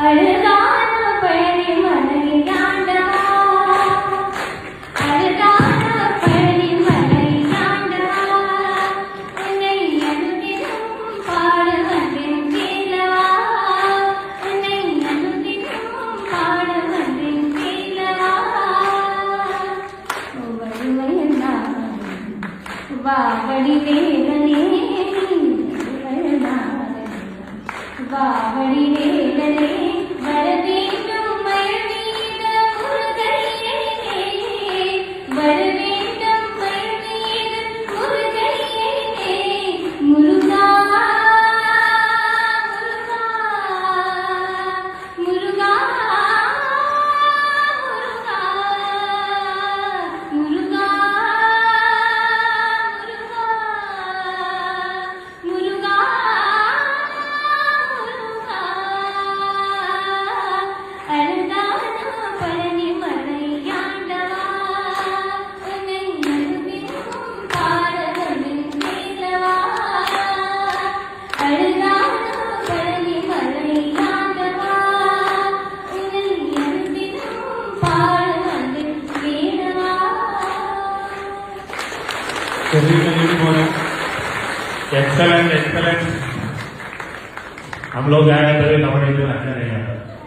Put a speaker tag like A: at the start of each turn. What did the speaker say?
A: அழகான பழனி மலையாண்டவா, அழகான பழனி மலையாண்டவா, உன்னை அனுதினம் பாட வந்தேன் கேளவா, உன்னை அனுதினம் பாட வந்தேன் கேளவா. வடிவயனாய் வா வடிவேலனே, வா வடிவேலனே, வரவேண்டும் மயமீத முருகையனே, வரவேண்டும் மயமீத முருகையனே, முருகா முருகா முருகா முருகா முருகா முருகா அழகான பழனி மலையாண்டவா, உன்னை அனுதினம் பாட வந்தேன் கேளவா, அழகான பழனி மலையாண்டவா, உன்னை அனுதினம் பாட வந்தேன் கேளவா.
B: Excellent excellent. हम लोग आए तभी कमरे में अच्छा नहीं आता।